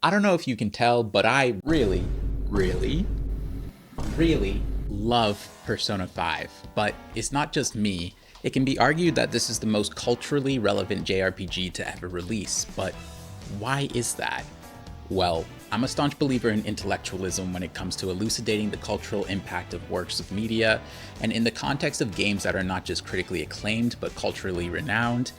I don't know if you can tell, but I really love Persona 5. But it's not just me. It can be argued that this is the most culturally relevant JRPG to ever release, but why is that? Well, I'm a staunch believer in intellectualism when it comes to elucidating the cultural impact of works of media, and in the context of games that are not just critically acclaimed but culturally renowned,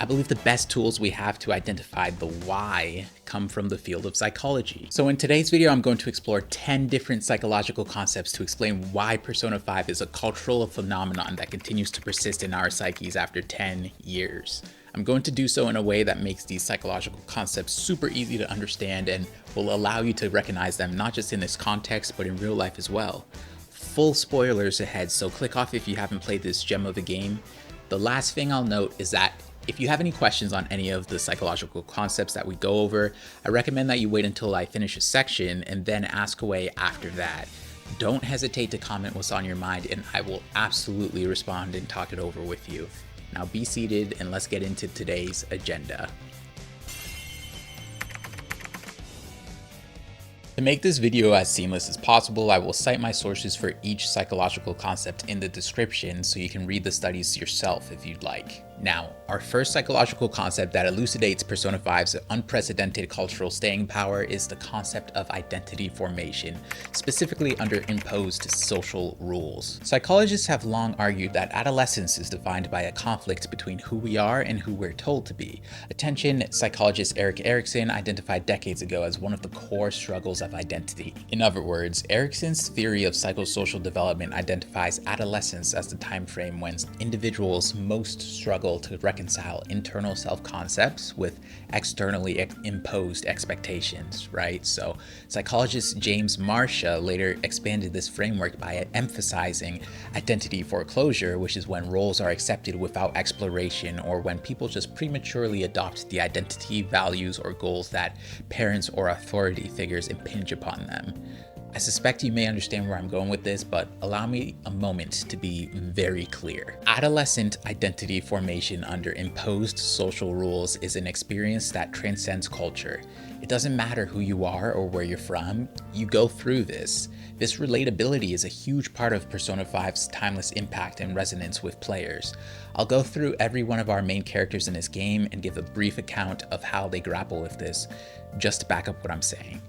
I believe the best tools we have to identify the why come from the field of psychology. So in today's video, I'm going to explore 10 different psychological concepts to explain why Persona 5 is a cultural phenomenon that continues to persist in our psyches after 10 years. I'm going to do so in a way that makes these psychological concepts super easy to understand and will allow you to recognize them not just in this context, but in real life as well. Full spoilers ahead, so click off if you haven't played this gem of a game. The last thing I'll note is that if you have any questions on any of the psychological concepts that we go over, I recommend that you wait until I finish a section and then ask away after that. Don't hesitate to comment what's on your mind and I will absolutely respond and talk it over with you. Now be seated and let's get into today's agenda. To make this video as seamless as possible, I will cite my sources for each psychological concept in the description so you can read the studies yourself if you'd like. Now, our first psychological concept that elucidates Persona 5's unprecedented cultural staying power is the concept of identity formation, specifically under imposed social rules. Psychologists have long argued that adolescence is defined by a conflict between who we are and who we're told to be. Attention psychologist Erik Erikson identified decades ago as one of the core struggles of identity. In other words, Erikson's theory of psychosocial development identifies adolescence as the time frame when individuals most struggle to reconcile internal self-concepts with externally imposed expectations, right? So psychologist James Marcia later expanded this framework by emphasizing identity foreclosure, which is when roles are accepted without exploration or when people just prematurely adopt the identity, values, or goals that parents or authority figures impinge upon them. I suspect you may understand where I'm going with this, but allow me a moment to be very clear. Adolescent identity formation under imposed social rules is an experience that transcends culture. It doesn't matter who you are or where you're from, you go through this. This relatability is a huge part of Persona 5's timeless impact and resonance with players. I'll go through every one of our main characters in this game and give a brief account of how they grapple with this, just to back up what I'm saying.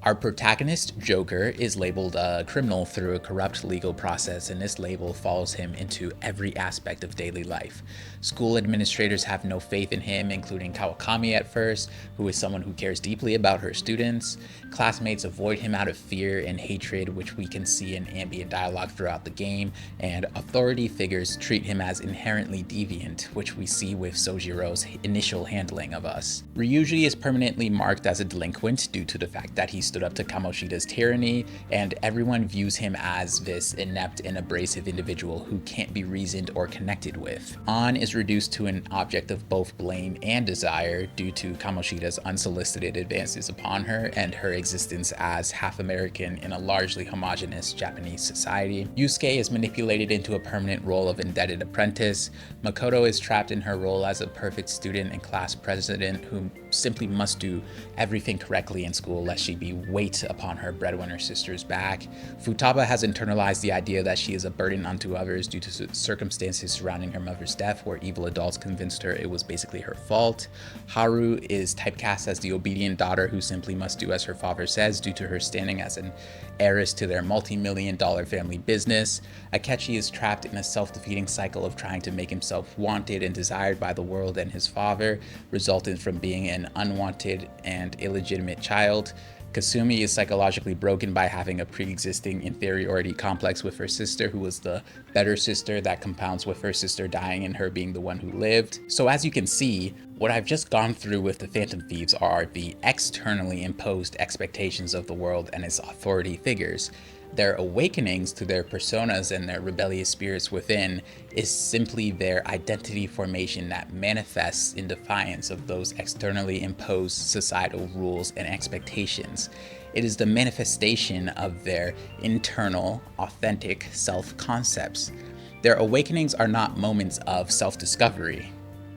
Our protagonist, Joker, is labeled a criminal through a corrupt legal process, and this label follows him into every aspect of daily life. School administrators have no faith in him, including Kawakami at first, who is someone who cares deeply about her students. Classmates avoid him out of fear and hatred, which we can see in ambient dialogue throughout the game, and authority figures treat him as inherently deviant, which we see with Sojiro's initial handling of us. Ryuji is permanently marked as a delinquent due to the fact that he stood up to Kamoshida's tyranny, and everyone views him as this inept and abrasive individual who can't be reasoned or connected with. An is reduced to an object of both blame and desire due to Kamoshida's unsolicited advances upon her and her existence as half American in a largely homogenous Japanese society. Yusuke is manipulated into a permanent role of indebted apprentice. Makoto is trapped in her role as a perfect student and class president who simply must do everything correctly in school lest she be weight upon her breadwinner sister's back. Futaba has internalized the idea that she is a burden unto others due to circumstances surrounding her mother's death where evil adults convinced her it was basically her fault. Haru is typecast as the obedient daughter who simply must do as her father says due to her standing as an heiress to their multi-million-dollar family business. Akechi is trapped in a self-defeating cycle of trying to make himself wanted and desired by the world and his father, resulting from being an unwanted and illegitimate child. Kasumi is psychologically broken by having a pre-existing inferiority complex with her sister, who was the better sister that compounds with her sister dying and her being the one who lived. So as you can see, what I've just gone through with the Phantom Thieves are the externally imposed expectations of the world and its authority figures. Their awakenings to their personas and their rebellious spirits within is simply their identity formation that manifests in defiance of those externally imposed societal rules and expectations. It is the manifestation of their internal, authentic self-concepts. Their awakenings are not moments of self-discovery.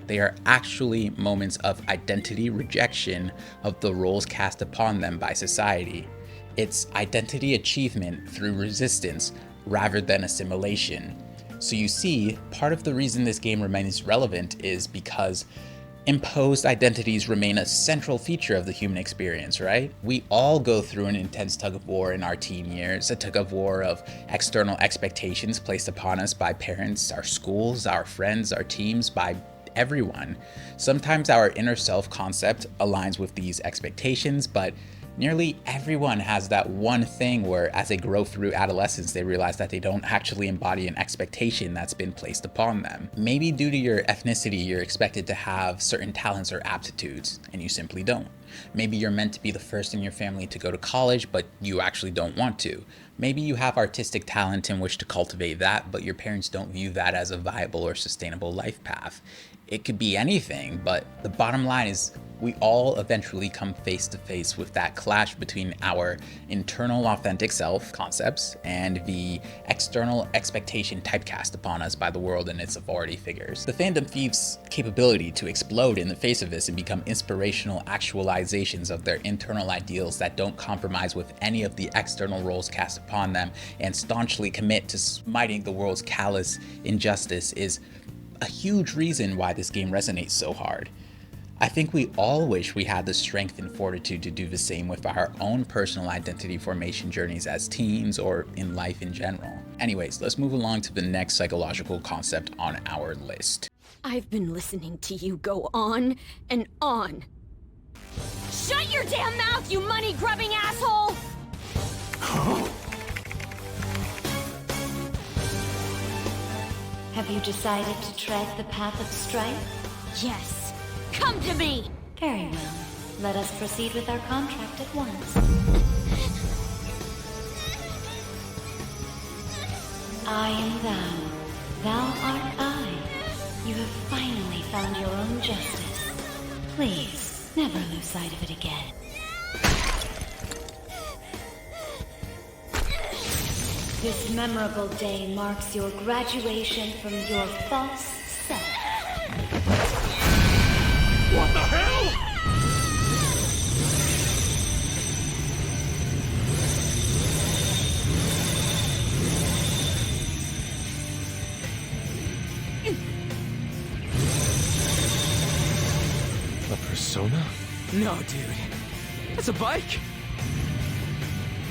They are actually moments of identity rejection of the roles cast upon them by society. It's identity achievement through resistance rather than assimilation. So you see, part of the reason this game remains relevant is because imposed identities remain a central feature of the human experience, right? We all go through an intense tug of war in our teen years, a tug of war of external expectations placed upon us by parents, our schools, our friends, our teams, by everyone. Sometimes our inner self concept aligns with these expectations, but nearly everyone has that one thing where as they grow through adolescence, they realize that they don't actually embody an expectation that's been placed upon them. Maybe due to your ethnicity, you're expected to have certain talents or aptitudes, and you simply don't. Maybe you're meant to be the first in your family to go to college, but you actually don't want to. Maybe you have artistic talent and wish to cultivate that, but your parents don't view that as a viable or sustainable life path. It could be anything, but the bottom line is we all eventually come face to face with that clash between our internal authentic self concepts and the external expectation typecast upon us by the world and its authority figures. The fandom thieves' capability to explode in the face of this and become inspirational actualizations of their internal ideals that don't compromise with any of the external roles cast upon them and staunchly commit to smiting the world's callous injustice is a huge reason why this game resonates so hard. I think we all wish we had the strength and fortitude to do the same with our own personal identity formation journeys as teens or in life in general. Anyways, let's move along to the next psychological concept on our list. I've been listening to you go on and on. Shut your damn mouth, you money-grubbing asshole! Have you decided to tread the path of strife? Yes. Come to me! Very well. Let us proceed with our contract at once. I am thou. Thou art I. You have finally found your own justice. Please, never lose sight of it again. This memorable day marks your graduation from your false self. What the hell?! A persona? No, dude. That's a bike!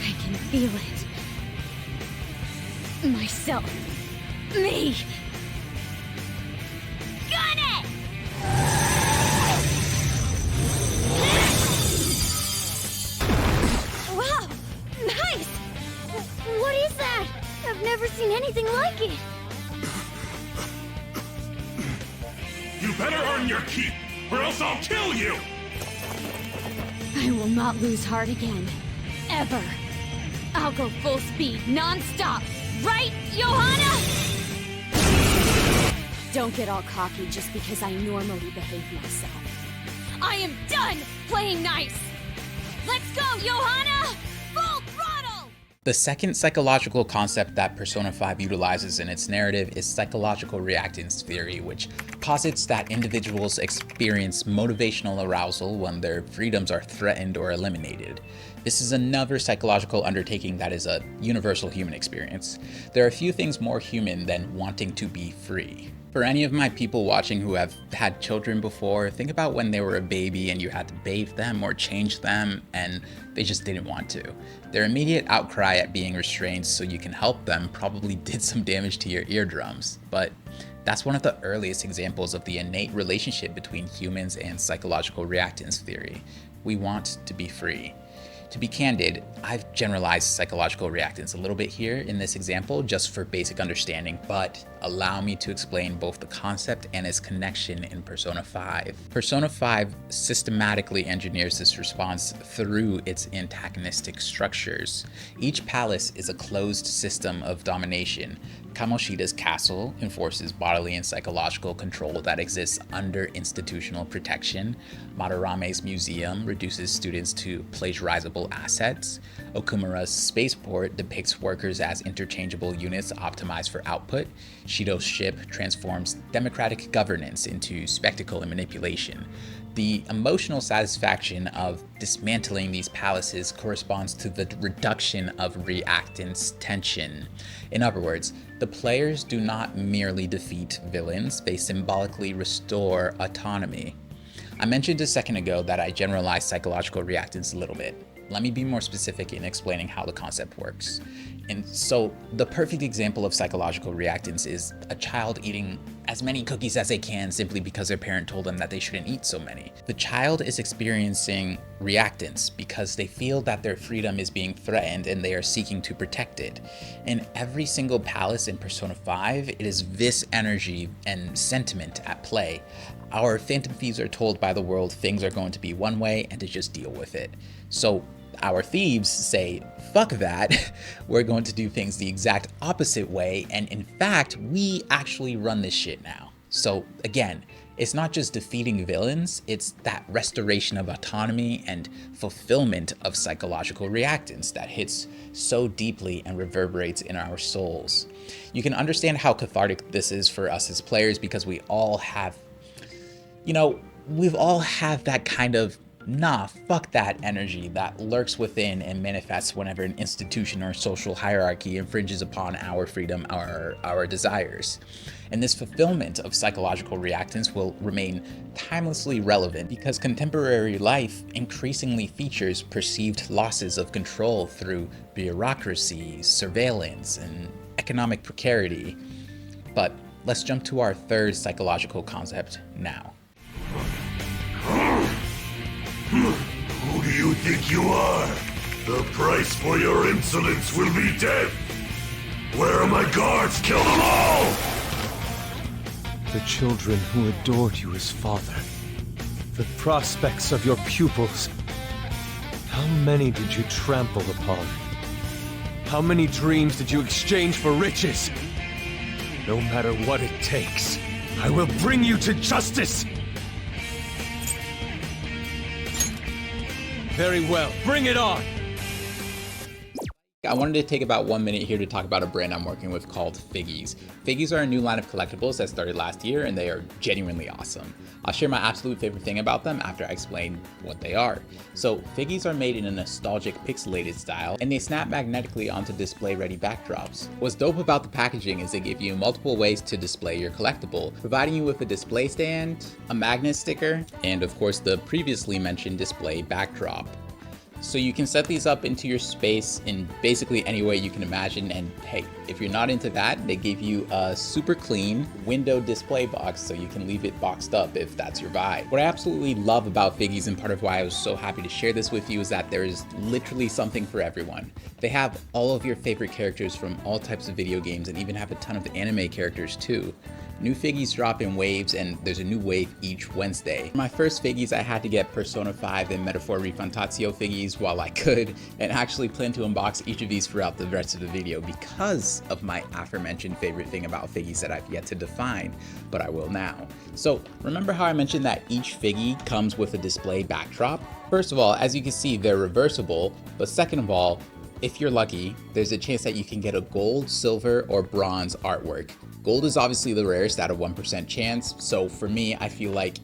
I can feel it. Myself. Me! Got it! Wow! Nice! What is that? I've never seen anything like it. You better earn your keep, or else I'll kill you! I will not lose heart again. Ever. I'll go full speed, non-stop. Right, Johanna? Don't get all cocky just because I normally behave myself. I am done playing nice! Let's go, Johanna! Full throttle! The second psychological concept that Persona 5 utilizes in its narrative is psychological reactance theory, which posits that individuals experience motivational arousal when their freedoms are threatened or eliminated. This is another psychological undertaking that is a universal human experience. There are few things more human than wanting to be free. For any of my people watching who have had children before, think about when they were a baby and you had to bathe them or change them and they just didn't want to. Their immediate outcry at being restrained so you can help them probably did some damage to your eardrums, but that's one of the earliest examples of the innate relationship between humans and psychological reactance theory. We want to be free. To be candid, I've generalized psychological reactance a little bit here in this example just for basic understanding, but allow me to explain both the concept and its connection in Persona 5. Persona 5 systematically engineers this response through its antagonistic structures. Each palace is a closed system of domination. Kamoshida's castle enforces bodily and psychological control that exists under institutional protection. Madarame's museum reduces students to plagiarizable assets. Okumura's spaceport depicts workers as interchangeable units optimized for output. Shido's ship transforms democratic governance into spectacle and manipulation. The emotional satisfaction of dismantling these palaces corresponds to the reduction of reactance tension. In other words, the players do not merely defeat villains, they symbolically restore autonomy. I mentioned a second ago that I generalized psychological reactance a little bit. Let me be more specific in explaining how the concept works. And so the perfect example of psychological reactance is a child eating as many cookies as they can simply because their parent told them that they shouldn't eat so many. The child is experiencing reactance because they feel that their freedom is being threatened and they are seeking to protect it. In every single palace in Persona 5, it is this energy and sentiment at play. Our phantom thieves are told by the world things are going to be one way and to just deal with it. So our thieves say, fuck that, we're going to do things the exact opposite way, and in fact, we actually run this shit now. So again, it's not just defeating villains, it's that restoration of autonomy and fulfillment of psychological reactance that hits so deeply and reverberates in our souls. You can understand how cathartic this is for us as players because we all have, we've all had that kind of nah, fuck that energy that lurks within and manifests whenever an institution or social hierarchy infringes upon our freedom, our desires. And this fulfillment of psychological reactance will remain timelessly relevant because contemporary life increasingly features perceived losses of control through bureaucracy, surveillance, and economic precarity. But let's jump to our third psychological concept now. Who do you think you are? The price for your insolence will be death! Where are my guards? Kill them all! The children who adored you as father. The prospects of your pupils. How many did you trample upon? How many dreams did you exchange for riches? No matter what it takes, I will bring you to justice! Very well, bring it on! I wanted to take about 1 minute here to talk about a brand I'm working with called FiGGYZ. FiGGYZ are a new line of collectibles that started last year and they are genuinely awesome. I'll share my absolute favorite thing about them after I explain what they are. So FiGGYZ are made in a nostalgic pixelated style and they snap magnetically onto display ready backdrops. What's dope about the packaging is they give you multiple ways to display your collectible, providing you with a display stand, a magnet sticker, and of course the previously mentioned display backdrop. So you can set these up into your space in basically any way you can imagine, and hey, if you're not into that, they give you a super clean window display box so you can leave it boxed up if that's your vibe. What I absolutely love about FiGGYZ and part of why I was so happy to share this with you is that there is literally something for everyone. They have all of your favorite characters from all types of video games and even have a ton of anime characters too. New FiGGYZ drop in waves and there's a new wave each Wednesday. For my first FiGGYZ, I had to get Persona 5 and Metaphor Refantatio FiGGYZ while I could, and actually plan to unbox each of these throughout the rest of the video because of my aforementioned favorite thing about FiGGYZ that I've yet to define, but I will now. So remember how I mentioned that each FiGGYZ comes with a display backdrop? First of all, as you can see, they're reversible, but second of all, if you're lucky, there's a chance that you can get a gold, silver, or bronze artwork. Gold is obviously the rarest at a 1% chance, so for me, I feel like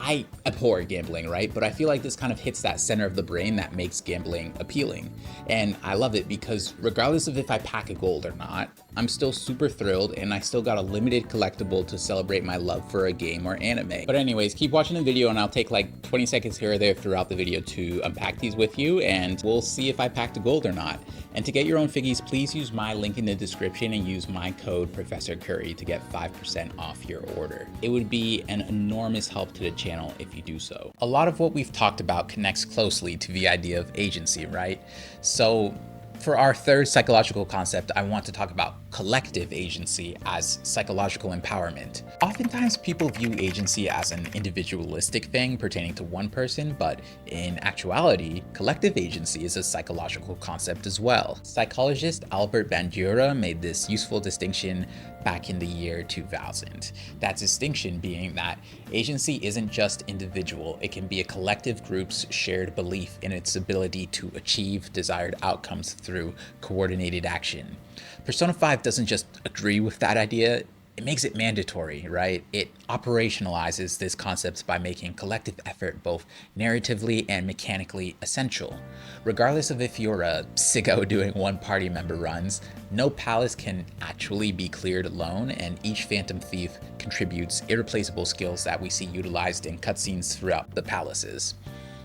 I abhor gambling, right? But I feel like this kind of hits that center of the brain that makes gambling appealing. And I love it because regardless of if I pack a gold or not, I'm still super thrilled and I still got a limited collectible to celebrate my love for a game or anime. But anyways, keep watching the video and I'll take like 20 seconds here or there throughout the video to unpack these with you and we'll see if I packed a gold or not. And to get your own FiGGYZ, please use my link in the description and use my code Professor Curry to get 5% off your order. It would be an enormous help to the channel if you do so. A lot of what we've talked about connects closely to the idea of agency, right? So for our third psychological concept, I want to talk about collective agency as psychological empowerment. Oftentimes people view agency as an individualistic thing pertaining to one person, but in actuality, collective agency is a psychological concept as well. Psychologist Albert Bandura made this useful distinction back in the year 2000. That distinction being that agency isn't just individual, it can be a collective group's shared belief in its ability to achieve desired outcomes through coordinated action. Persona 5 doesn't just agree with that idea, it makes it mandatory, right? It operationalizes this concept by making collective effort both narratively and mechanically essential. Regardless of if you're a sicko doing one party member runs, no palace can actually be cleared alone, and each Phantom Thief contributes irreplaceable skills that we see utilized in cutscenes throughout the palaces.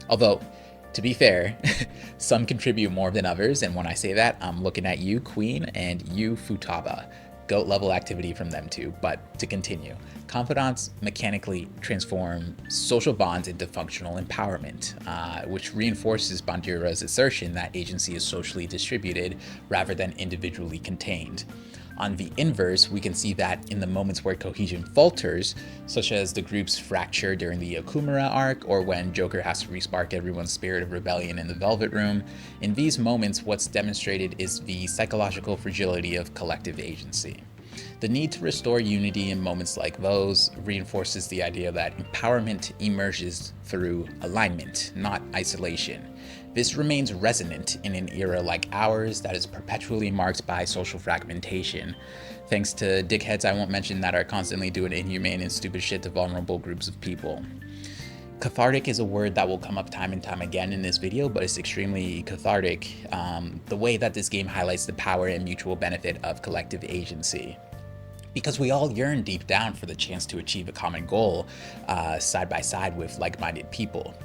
Although, to be fair, some contribute more than others, and when I say that, I'm looking at you, Queen, and you, Futaba. GOAT level activity from them too. But to continue, confidants mechanically transform social bonds into functional empowerment, which reinforces Bandura's assertion that agency is socially distributed rather than individually contained. On the inverse, we can see that in the moments where cohesion falters, such as the group's fracture during the Okumura arc, or when Joker has to respark everyone's spirit of rebellion in the Velvet Room, in these moments what's demonstrated is the psychological fragility of collective agency. The need to restore unity in moments like those reinforces the idea that empowerment emerges through alignment, not isolation. This remains resonant in an era like ours that is perpetually marked by social fragmentation, thanks to dickheads I won't mention that are constantly doing inhumane and stupid shit to vulnerable groups of people. Cathartic is a word that will come up time and time again in this video, but it's extremely cathartic, the way that this game highlights the power and mutual benefit of collective agency. Because we all yearn deep down for the chance to achieve a common goal side by side with like-minded people.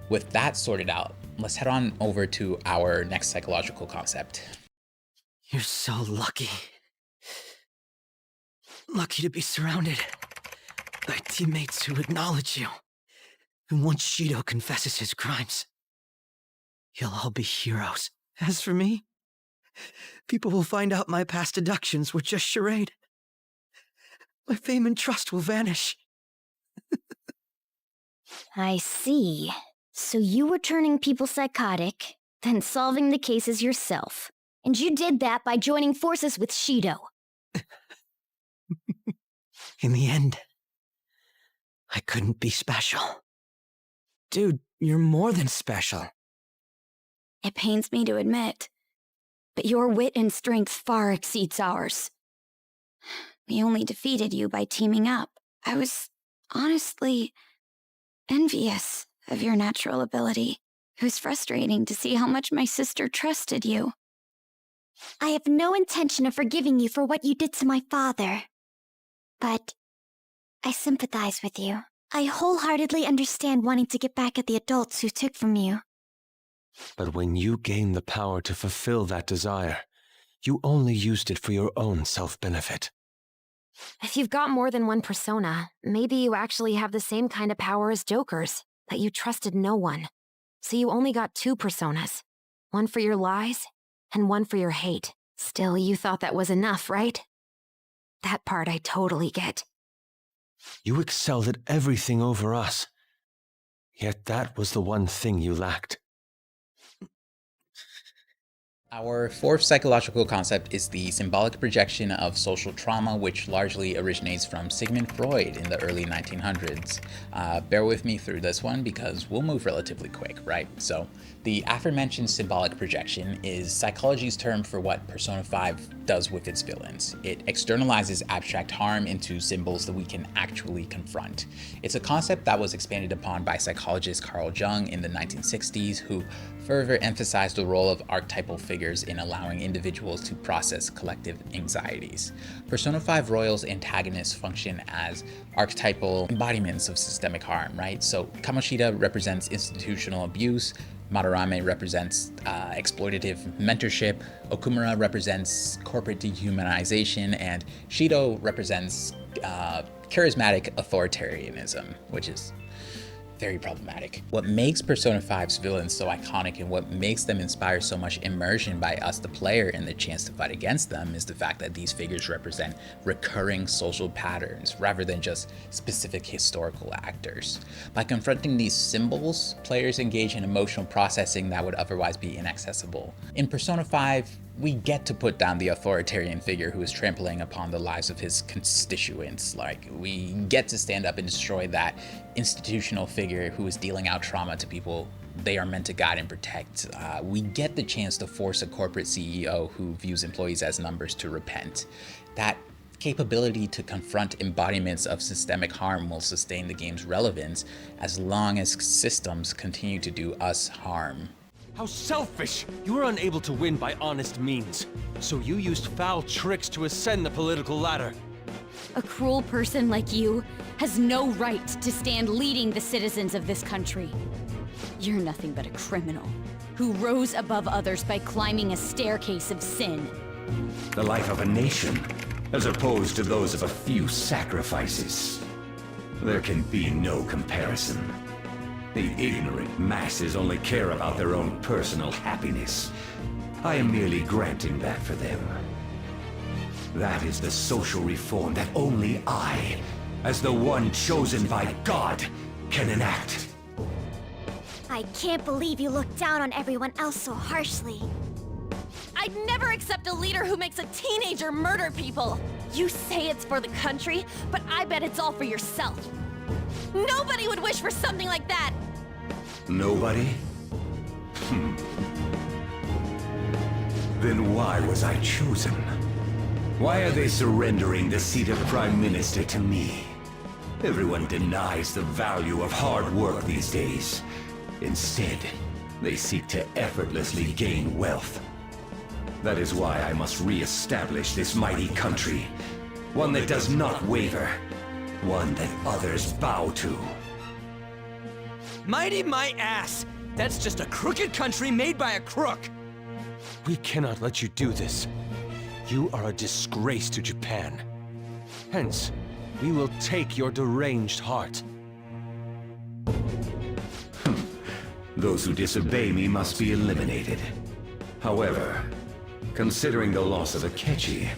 With that sorted out, let's head on over to our next psychological concept. You're so lucky. Lucky to be surrounded by teammates who acknowledge you. And once Shido confesses his crimes, you'll all be heroes. As for me, people will find out my past deductions were just charade. My fame and trust will vanish. I see. So you were turning people psychotic, then solving the cases yourself. And you did that by joining forces with Shido. In the end, I couldn't be special. Dude, you're more than special. It pains me to admit, but your wit and strength far exceeds ours. We only defeated you by teaming up. I was honestly envious of your natural ability. It was frustrating to see how much my sister trusted you. I have no intention of forgiving you for what you did to my father. But I sympathize with you. I wholeheartedly understand wanting to get back at the adults who took from you. But when you gained the power to fulfill that desire, you only used it for your own self-benefit. If you've got more than one persona, maybe you actually have the same kind of power as Joker's, that you trusted no one. So you only got two personas. One for your lies, and one for your hate. Still, you thought that was enough, right? That part I totally get. You excelled at everything over us. Yet that was the one thing you lacked. Our fourth psychological concept is the symbolic projection of social trauma, which largely originates from Sigmund Freud in the early 1900s. Bear with me through this one because we'll move relatively quick, right? So, the aforementioned symbolic projection is psychology's term for what Persona 5 does with its villains. It externalizes abstract harm into symbols that we can actually confront. It's a concept that was expanded upon by psychologist Carl Jung in the 1960s, who further emphasized the role of archetypal figures in allowing individuals to process collective anxieties. Persona 5 Royal's antagonists function as archetypal embodiments of systemic harm, right? So Kamoshida represents institutional abuse, Madarame represents exploitative mentorship, Okumura represents corporate dehumanization, and Shido represents charismatic authoritarianism, which is very problematic. What makes Persona 5's villains so iconic and what makes them inspire so much immersion by us the player and the chance to fight against them is the fact that these figures represent recurring social patterns rather than just specific historical actors. By confronting these symbols, players engage in emotional processing that would otherwise be inaccessible. In Persona 5, we get to put down the authoritarian figure who is trampling upon the lives of his constituents. Like, we get to stand up and destroy that institutional figure who is dealing out trauma to people they are meant to guide and protect. We get the chance to force a corporate CEO who views employees as numbers to repent. That Capability to confront embodiments of systemic harm will sustain the game's relevance as long as systems continue to do us harm. How selfish! You were unable to win by honest means, so you used foul tricks to ascend the political ladder. A cruel person like you has no right to stand leading the citizens of this country. You're nothing but a criminal who rose above others by climbing a staircase of sin. The life of a nation, as opposed to those of a few sacrifices. There can be no comparison. The ignorant masses only care about their own personal happiness. I am merely granting that for them. That is the social reform that only I, as the one chosen by God, can enact. I can't believe you look down on everyone else so harshly. I'd never accept a leader who makes a teenager murder people. You say it's for the country, but I bet it's all for yourself. Nobody would wish for something like that. Nobody? Then why was I chosen? Why are they surrendering the seat of Prime Minister to me? Everyone denies the value of hard work these days. Instead, they seek to effortlessly gain wealth. That is why I must re-establish this mighty country. One that does not waver. One that others bow to. Mighty my ass! That's just a crooked country made by a crook! We cannot let you do this. You are a disgrace to Japan. Hence, we will take your deranged heart. Those who disobey me must be eliminated. However, considering the loss of Akechi,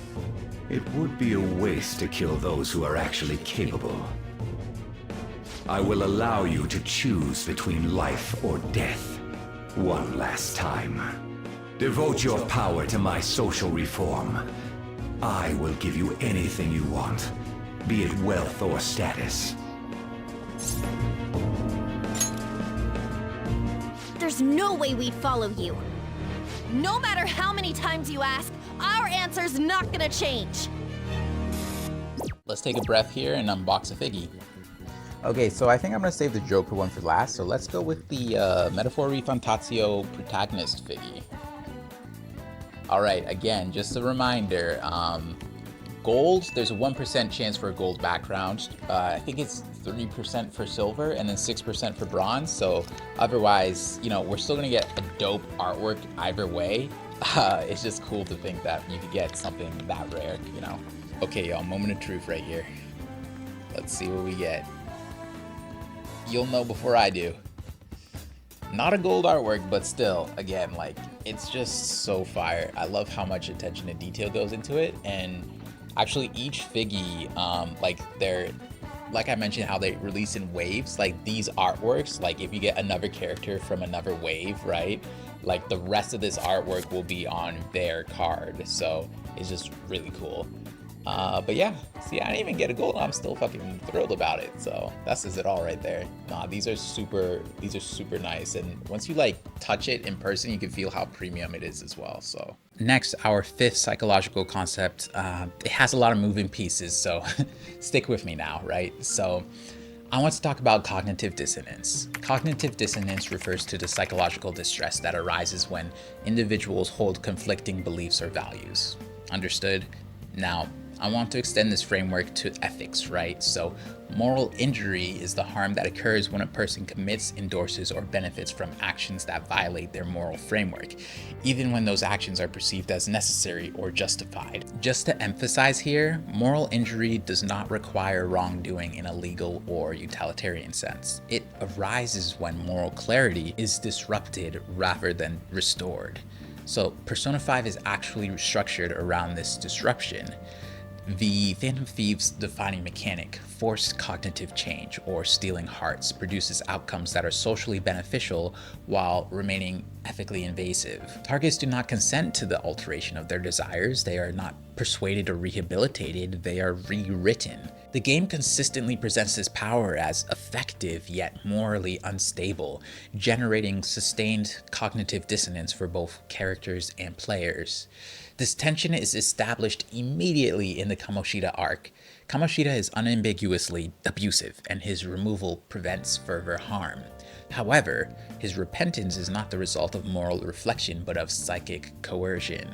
it would be a waste to kill those who are actually capable. I will allow you to choose between life or death. One last time. Devote your power to my social reform. I will give you anything you want, be it wealth or status. There's no way we'd follow you. No matter how many times you ask, our answer's not gonna change. Let's take a breath here and unbox a Figgy. Okay, so I think I'm gonna save the Joker one for last, so let's go with the Metaphor Refantatio protagonist Figgy. Alright, again, just a reminder, gold, there's a 1% chance for a gold background. I think it's 3% for silver and then 6% for bronze, so otherwise, you know, we're still gonna get a dope artwork either way. It's just cool to think that you could get something that rare, you know. Okay, y'all, moment of truth right here. Let's see what we get. You'll know before I do. Not a gold artwork, but still, again, like, it's just so fire. I love how much attention to detail goes into it, and actually each Figgy, like I mentioned how they release in waves, like these artworks, like if you get another character from another wave, right? Like the rest of this artwork will be on their card, so it's just really cool. But yeah, see, I didn't even get a gold, I'm still fucking thrilled about it, so that says it all right there. Nah, these are super nice, and once you like touch it in person, you can feel how premium it is as well, so. Next, our fifth psychological concept, it has a lot of moving pieces, so stick with me now, right? So, I want to talk about cognitive dissonance. Cognitive dissonance refers to the psychological distress that arises when individuals hold conflicting beliefs or values. Understood? Now, I want to extend this framework to ethics, right? So moral injury is the harm that occurs when a person commits, endorses, or benefits from actions that violate their moral framework, even when those actions are perceived as necessary or justified. Just to emphasize here, moral injury does not require wrongdoing in a legal or utilitarian sense. It arises when moral clarity is disrupted rather than restored. So Persona 5 is actually structured around this disruption. The Phantom Thieves' defining mechanic, forced cognitive change, or stealing hearts, produces outcomes that are socially beneficial while remaining ethically invasive. Targets do not consent to the alteration of their desires. They are not persuaded or rehabilitated, they are rewritten. The game consistently presents this power as effective yet morally unstable, generating sustained cognitive dissonance for both characters and players. This tension is established immediately in the Kamoshida arc. Kamoshida is unambiguously abusive, and his removal prevents further harm. However, his repentance is not the result of moral reflection, but of psychic coercion.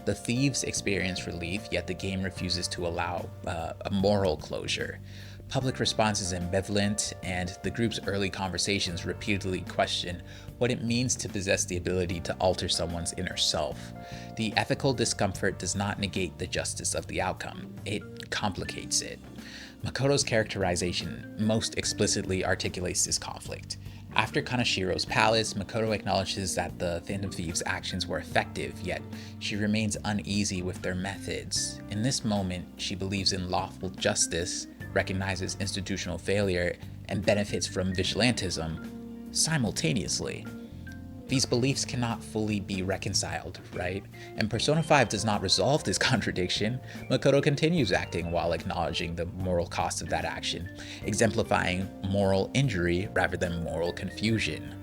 The thieves experience relief, yet the game refuses to allow a moral closure. Public response is ambivalent, and the group's early conversations repeatedly question what it means to possess the ability to alter someone's inner self. The ethical discomfort does not negate the justice of the outcome, it complicates it. Makoto's characterization most explicitly articulates this conflict. After Kanashiro's palace, Makoto acknowledges that the Phantom Thieves' actions were effective, yet she remains uneasy with their methods. In this moment, she believes in lawful justice, recognizes institutional failure, and benefits from vigilantism simultaneously. These beliefs cannot fully be reconciled, right? And Persona 5 does not resolve this contradiction. Makoto continues acting while acknowledging the moral cost of that action, exemplifying moral injury rather than moral confusion.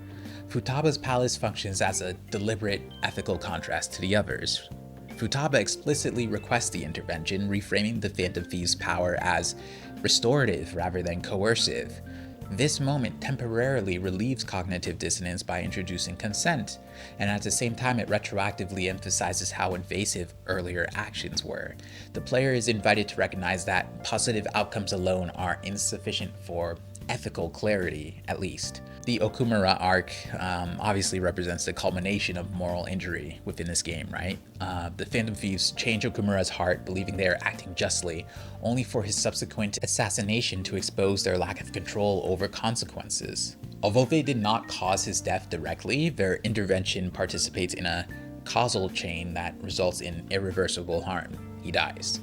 Futaba's palace functions as a deliberate ethical contrast to the others. Futaba explicitly requests the intervention, reframing the Phantom Thieves' power as restorative rather than coercive. This moment temporarily relieves cognitive dissonance by introducing consent, and at the same time it retroactively emphasizes how invasive earlier actions were. The player is invited to recognize that positive outcomes alone are insufficient for ethical clarity, at least. The Okumura arc obviously represents the culmination of moral injury within this game, right? The Phantom Thieves change Okumura's heart, believing they are acting justly, only for his subsequent assassination to expose their lack of control over consequences. Although they did not cause his death directly, their intervention participates in a causal chain that results in irreversible harm. He dies.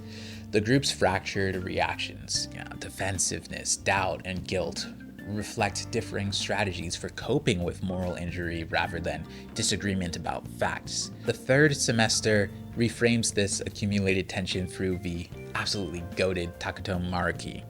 The group's fractured reactions, defensiveness, doubt, and guilt reflect differing strategies for coping with moral injury rather than disagreement about facts. The third semester reframes this accumulated tension through the absolutely goated Takuto Maruki.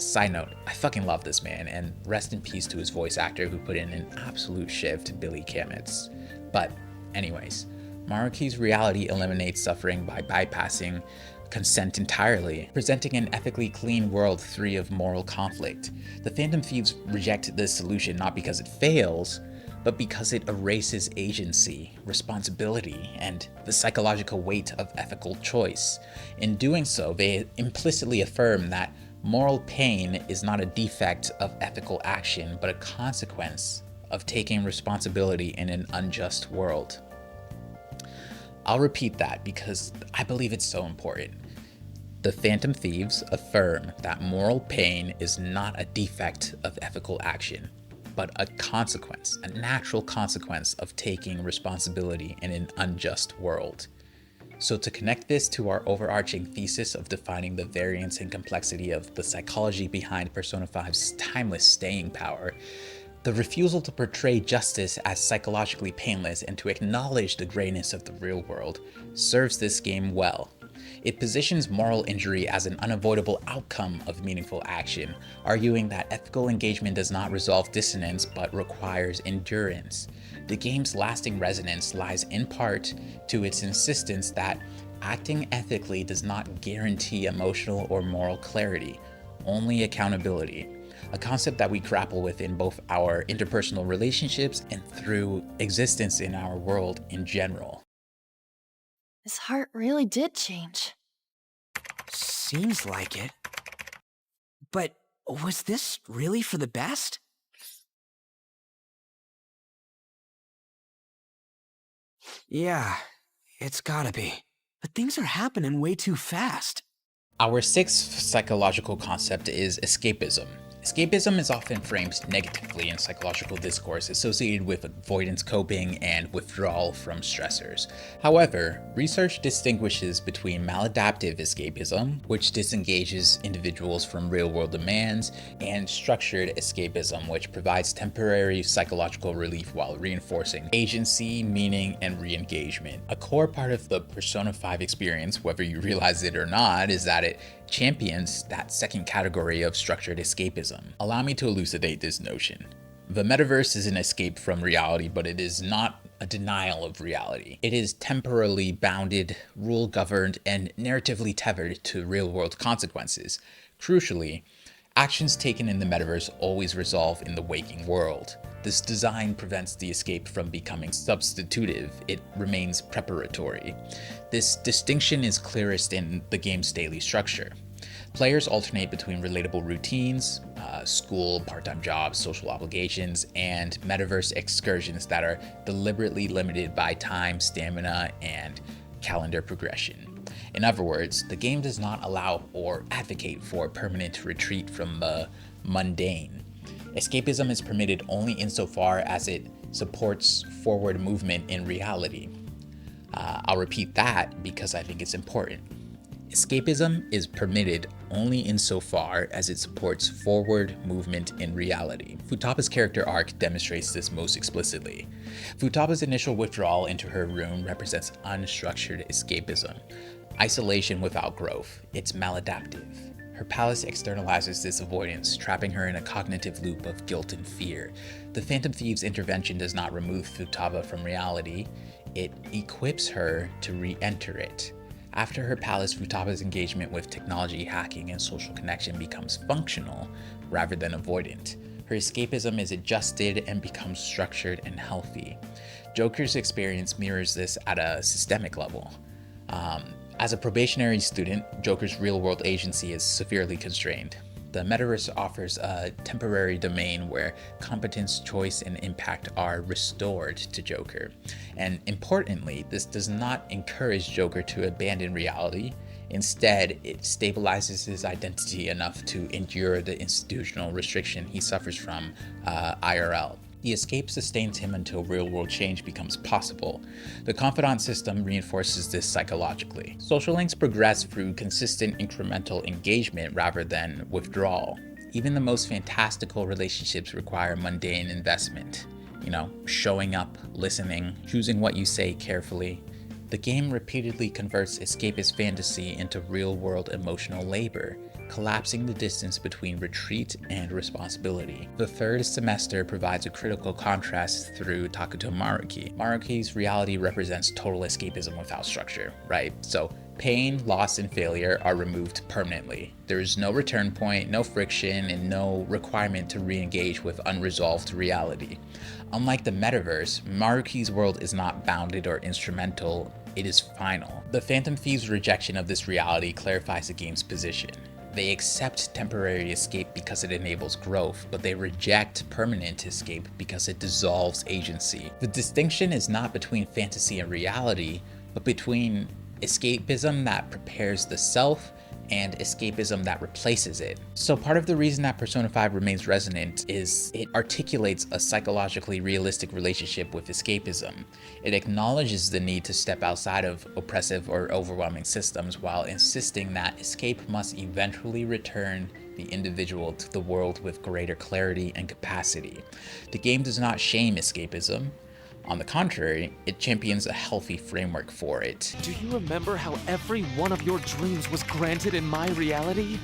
Side note, I fucking love this man, and rest in peace to his voice actor who put in an absolute shiv to Billy Kametz. But anyways, Maruki's reality eliminates suffering by bypassing consent entirely, presenting an ethically clean world free of moral conflict. The Phantom Thieves reject this solution not because it fails, but because it erases agency, responsibility, and the psychological weight of ethical choice. In doing so, they implicitly affirm that moral pain is not a defect of ethical action, but a consequence of taking responsibility in an unjust world. I'll repeat that because I believe it's so important. The Phantom Thieves affirm that moral pain is not a defect of ethical action, but a consequence, a natural consequence of taking responsibility in an unjust world. So to connect this to our overarching thesis of defining the variance and complexity of the psychology behind Persona 5's timeless staying power, the refusal to portray justice as psychologically painless and to acknowledge the grayness of the real world serves this game well. It positions moral injury as an unavoidable outcome of meaningful action, arguing that ethical engagement does not resolve dissonance but requires endurance. The game's lasting resonance lies in part to its insistence that acting ethically does not guarantee emotional or moral clarity, only accountability. A concept that we grapple with in both our interpersonal relationships and through existence in our world in general. His heart really did change. Seems like it. But was this really for the best? Yeah, it's gotta be. But things are happening way too fast. Our sixth psychological concept is escapism. Escapism is often framed negatively in psychological discourse associated with avoidance coping and withdrawal from stressors. However, research distinguishes between maladaptive escapism, which disengages individuals from real-world demands, and structured escapism, which provides temporary psychological relief while reinforcing agency, meaning, and re-engagement. A core part of the Persona 5 experience, whether you realize it or not, is that it champions that second category of structured escapism. Allow me to elucidate this notion. The metaverse is an escape from reality, but it is not a denial of reality. It is temporally bounded, rule-governed, and narratively tethered to real-world consequences. Crucially, actions taken in the metaverse always resolve in the waking world. This design prevents the escape from becoming substitutive. It remains preparatory. This distinction is clearest in the game's daily structure. Players alternate between relatable routines, school, part-time jobs, social obligations, and metaverse excursions that are deliberately limited by time, stamina, and calendar progression. In other words, the game does not allow or advocate for permanent retreat from the mundane. Escapism is permitted only insofar as it supports forward movement in reality. I'll repeat that because I think it's important. Escapism is permitted only insofar as it supports forward movement in reality. Futaba's character arc demonstrates this most explicitly. Futaba's initial withdrawal into her room represents unstructured escapism, isolation without growth. It's maladaptive. Her palace externalizes this avoidance, trapping her in a cognitive loop of guilt and fear. The Phantom Thief's intervention does not remove Futaba from reality, it equips her to re-enter it. After her palace, Futaba's engagement with technology, hacking, and social connection becomes functional rather than avoidant. Her escapism is adjusted and becomes structured and healthy. Joker's experience mirrors this at a systemic level. As a probationary student, Joker's real-world agency is severely constrained. The metaverse offers a temporary domain where competence, choice, and impact are restored to Joker. And importantly, this does not encourage Joker to abandon reality. Instead, it stabilizes his identity enough to endure the institutional restriction he suffers from IRL. The escape sustains him until real-world change becomes possible. The confidant system reinforces this psychologically. Social links progress through consistent incremental engagement rather than withdrawal. Even the most fantastical relationships require mundane investment. Showing up, listening, choosing what you say carefully. The game repeatedly converts escapist fantasy into real-world emotional labor, collapsing the distance between retreat and responsibility. The third semester provides a critical contrast through Takuto Maruki. Maruki's reality represents total escapism without structure, right? So pain, loss, and failure are removed permanently. There is no return point, no friction, and no requirement to re-engage with unresolved reality. Unlike the metaverse, Maruki's world is not bounded or instrumental, it is final. The Phantom Thieves' rejection of this reality clarifies the game's position. They accept temporary escape because it enables growth, but they reject permanent escape because it dissolves agency. The distinction is not between fantasy and reality, but between escapism that prepares the self and escapism that replaces it. So part of the reason that Persona 5 remains resonant is it articulates a psychologically realistic relationship with escapism. It acknowledges the need to step outside of oppressive or overwhelming systems while insisting that escape must eventually return the individual to the world with greater clarity and capacity. The game does not shame escapism. On the contrary, it champions a healthy framework for it. Do you remember how every one of your dreams was granted in my reality?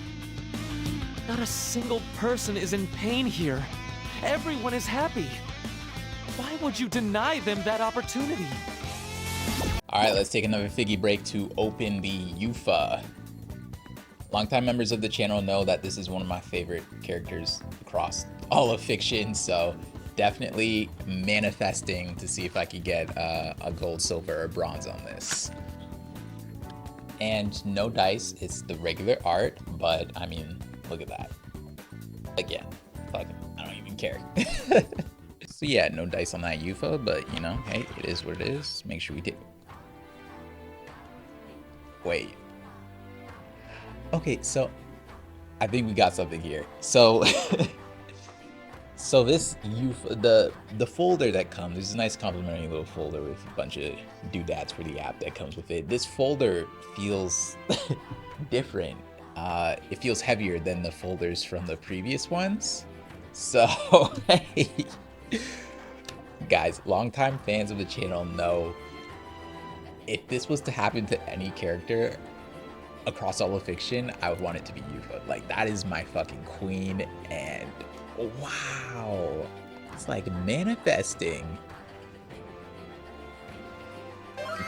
Not a single person is in pain here. Everyone is happy. Why would you deny them that opportunity? Alright, let's take another Figgy break to open the UFA. Longtime members of the channel know that this is one of my favorite characters across all of fiction, so definitely manifesting to see if I could get a gold, silver, or bronze on this. And no dice, it's the regular art, but I mean, look at that. Again, fucking, I don't even care. So yeah, no dice on that UFO, but hey, it is what it is. Make sure we did. Wait. Okay, so I think we got something here. So so this the folder that comes, there's a nice complimentary little folder with a bunch of doodads for the app that comes with it. This folder feels different. It feels heavier than the folders from the previous ones. So hey, guys, longtime fans of the channel know if this was to happen to any character across all of fiction, I would want it to be Yufa. Like, that is my fucking queen, and wow, it's like manifesting.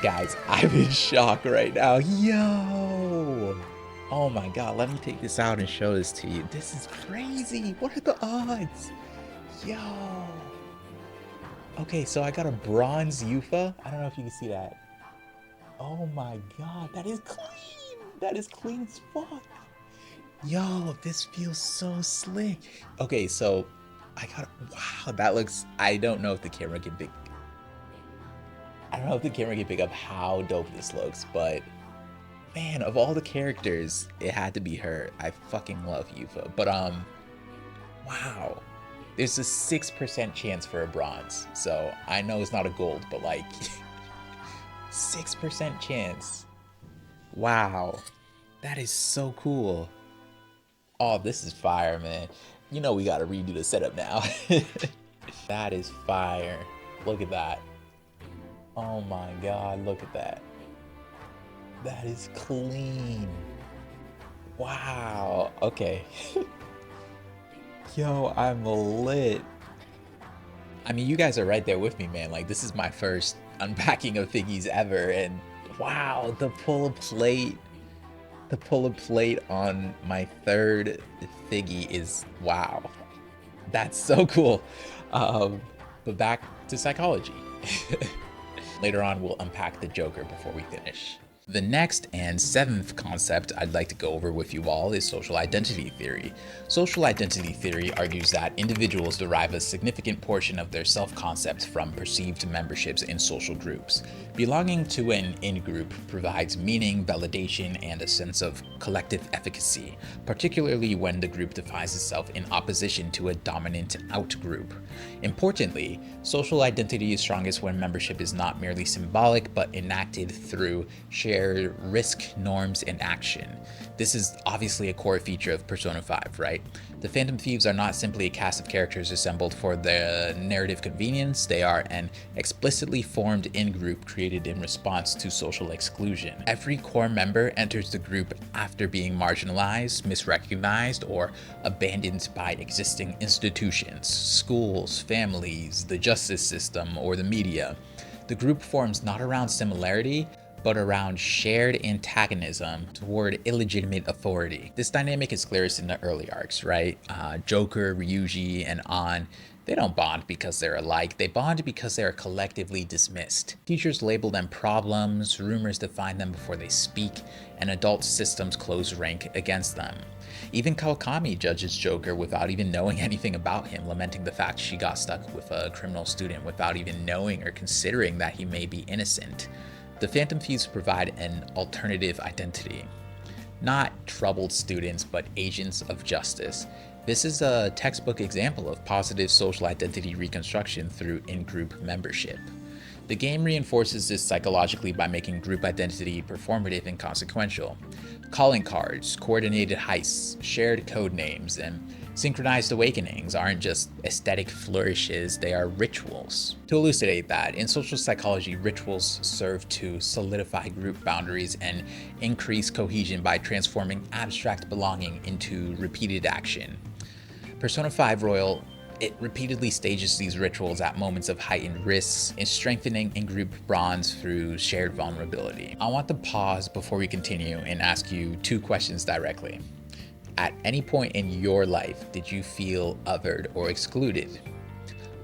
Guys, I'm in shock right now. Yo! Oh my god, let me take this out and show this to you. This is crazy. What are the odds? Yo! Okay, so I got a bronze Yufa. I don't know if you can see that. Oh my god, that is clean. That is clean as fuck. Yo, this feels so slick. Okay, so I got, wow, that looks, I don't know if the camera can pick up how dope this looks, but man, of all the characters, it had to be her. I fucking love Yufa. But wow. There's a 6% chance for a bronze. So I know it's not a gold, but like 6% chance. Wow. That is so cool. Oh, this is fire, man. You know we gotta redo the setup now. That is fire. Look at that. Oh my god, look at that. That is clean. Wow. Okay. Yo, I'm lit. I mean, you guys are right there with me, man. Like, this is my first unpacking of FiGGYZ ever, and wow, the pull of plate on my third Figgy is wow. That's so cool. But back to psychology. Later on, we'll unpack the Joker before we finish. The next and seventh concept I'd like to go over with you all is social identity theory. Social identity theory argues that individuals derive a significant portion of their self-concept from perceived memberships in social groups. Belonging to an in-group provides meaning, validation, and a sense of collective efficacy, particularly when the group defines itself in opposition to a dominant out-group. Importantly, social identity is strongest when membership is not merely symbolic but enacted through shared risk, norms, and action. This is obviously a core feature of Persona 5, right? The Phantom Thieves are not simply a cast of characters assembled for the narrative convenience, they are an explicitly formed in-group created in response to social exclusion. Every core member enters the group after being marginalized, misrecognized, or abandoned by existing institutions, schools, families, the justice system, or the media. The group forms not around similarity, but around shared antagonism toward illegitimate authority. This dynamic is clearest in the early arcs, right? Joker, Ryuji, and An, they don't bond because they're alike, they bond because they are collectively dismissed. Teachers label them problems, rumors define them before they speak, and adult systems close rank against them. Even Kawakami judges Joker without even knowing anything about him, lamenting the fact she got stuck with a criminal student without even knowing or considering that he may be innocent. The Phantom Thieves provide an alternative identity. Not troubled students, but agents of justice. This is a textbook example of positive social identity reconstruction through in-group membership. The game reinforces this psychologically by making group identity performative and consequential. Calling cards, coordinated heists, shared code names, and synchronized awakenings aren't just aesthetic flourishes, they are rituals. To elucidate that, in social psychology, rituals serve to solidify group boundaries and increase cohesion by transforming abstract belonging into repeated action. Persona 5 Royal, it repeatedly stages these rituals at moments of heightened risks in strengthening in-group bonds through shared vulnerability. I want to pause before we continue and ask you two questions directly. At any point in your life, did you feel othered or excluded?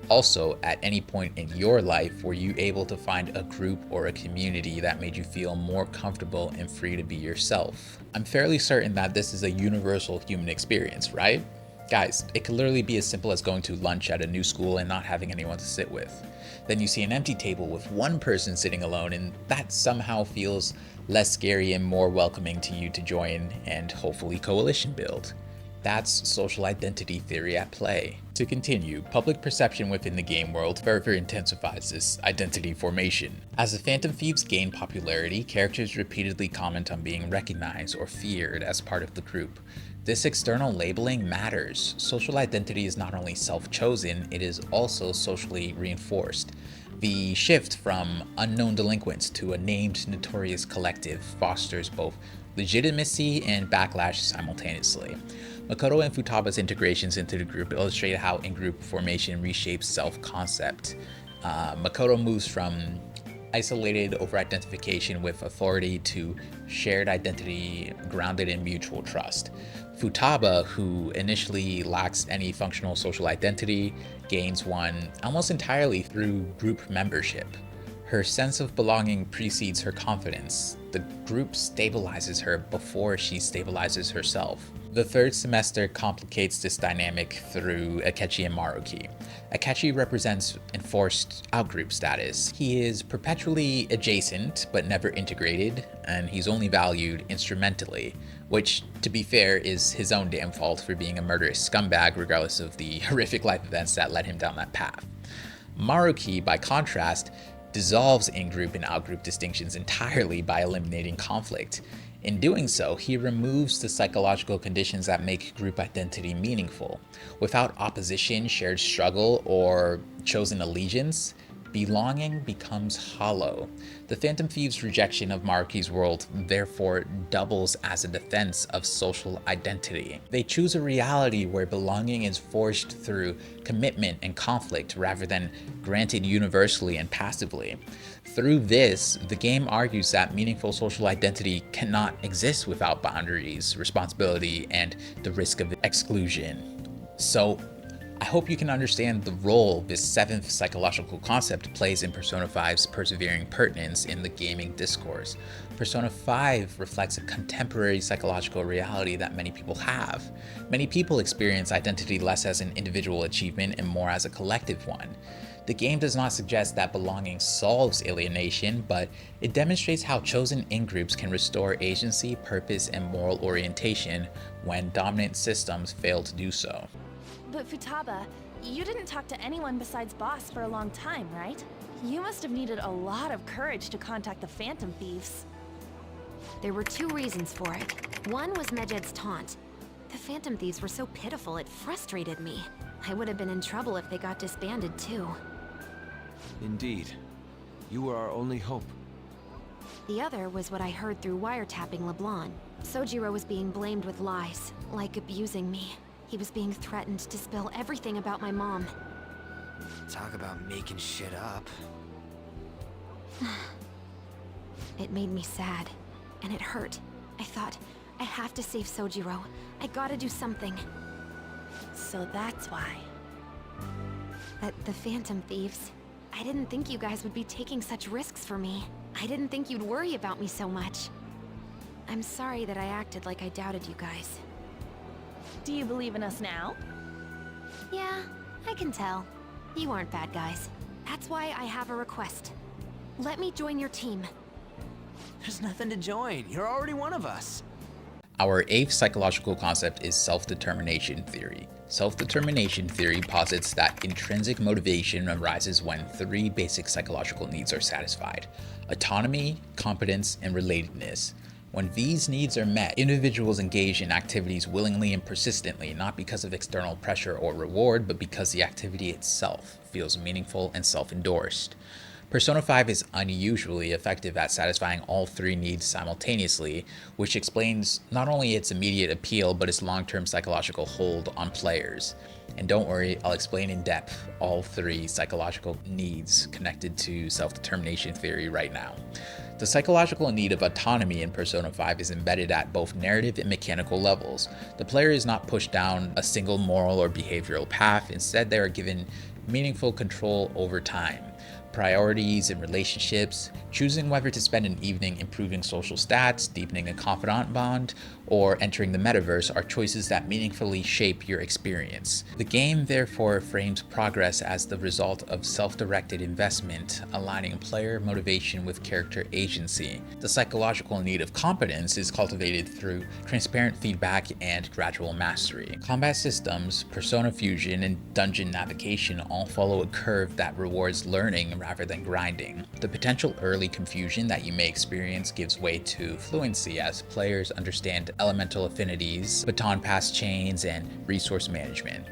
Also, at any point in your life, were you able to find a group or a community that made you feel more comfortable and free to be yourself? I'm fairly certain that this is a universal human experience, right? Guys, it could literally be as simple as going to lunch at a new school and not having anyone to sit with. Then you see an empty table with one person sitting alone, and that somehow feels less scary and more welcoming to you to join and hopefully coalition build. That's social identity theory at play. To continue, public perception within the game world further intensifies this identity formation. As the Phantom Thieves gain popularity, characters repeatedly comment on being recognized or feared as part of the group. This external labeling matters. Social identity is not only self-chosen, it is also socially reinforced. The shift from unknown delinquents to a named notorious collective fosters both legitimacy and backlash simultaneously. Makoto and Futaba's integrations into the group illustrate how in-group formation reshapes self-concept. Makoto moves from isolated over-identification with authority to shared identity grounded in mutual trust. Futaba, who initially lacks any functional social identity, gains one almost entirely through group membership. Her sense of belonging precedes her confidence. The group stabilizes her before she stabilizes herself. The third semester complicates this dynamic through Akechi and Maruki. Akechi represents enforced outgroup status. He is perpetually adjacent but never integrated, and he's only valued instrumentally, which, to be fair, is his own damn fault for being a murderous scumbag regardless of the horrific life events that led him down that path. Maruki, by contrast, dissolves in-group and out-group distinctions entirely by eliminating conflict. In doing so, he removes the psychological conditions that make group identity meaningful. Without opposition, shared struggle, or chosen allegiance, belonging becomes hollow. The Phantom Thieves' rejection of Maruki's world therefore doubles as a defense of social identity. They choose a reality where belonging is forged through commitment and conflict rather than granted universally and passively. Through this, the game argues that meaningful social identity cannot exist without boundaries, responsibility, and the risk of exclusion. So, I hope you can understand the role this seventh psychological concept plays in Persona 5's persevering pertinence in the gaming discourse. Persona 5 reflects a contemporary psychological reality that many people have. Many people experience identity less as an individual achievement and more as a collective one. The game does not suggest that belonging solves alienation, but it demonstrates how chosen in-groups can restore agency, purpose, and moral orientation when dominant systems fail to do so. But Futaba, you didn't talk to anyone besides Boss for a long time, right? You must have needed a lot of courage to contact the Phantom Thieves. There were two reasons for it. One was Medjed's taunt. The Phantom Thieves were so pitiful it frustrated me. I would have been in trouble if they got disbanded too. Indeed. You were our only hope. The other was what I heard through wiretapping LeBlanc. Sojiro was being blamed with lies, like abusing me. He was being threatened to spill everything about my mom. Talk about making shit up. It made me sad, and it hurt. I thought, I have to save Sojiro. I gotta do something. So that's why. At the Phantom Thieves, I didn't think you guys would be taking such risks for me. I didn't think you'd worry about me so much. I'm sorry that I acted like I doubted you guys. Do you believe in us now? Yeah, I can tell. You aren't bad guys. That's why I have a request. Let me join your team. There's nothing to join. You're already one of us. Our eighth psychological concept is self-determination theory. Self-determination theory posits that intrinsic motivation arises when three basic psychological needs are satisfied: autonomy, competence, and relatedness. When these needs are met, individuals engage in activities willingly and persistently, not because of external pressure or reward, but because the activity itself feels meaningful and self-endorsed. Persona 5 is unusually effective at satisfying all three needs simultaneously, which explains not only its immediate appeal, but its long-term psychological hold on players. And don't worry, I'll explain in depth all three psychological needs connected to self-determination theory right now. The psychological need of autonomy in Persona 5 is embedded at both narrative and mechanical levels. The player is not pushed down a single moral or behavioral path, instead they are given meaningful control over time. priorities and relationships, choosing whether to spend an evening improving social stats, deepening a confidant bond, or entering the metaverse are choices that meaningfully shape your experience. The game therefore frames progress as the result of self-directed investment, aligning player motivation with character agency. The psychological need of competence is cultivated through transparent feedback and gradual mastery. Combat systems, persona fusion, and dungeon navigation all follow a curve that rewards learning rather than grinding. The potential early confusion that you may experience gives way to fluency as players understand elemental affinities, baton pass chains, and resource management.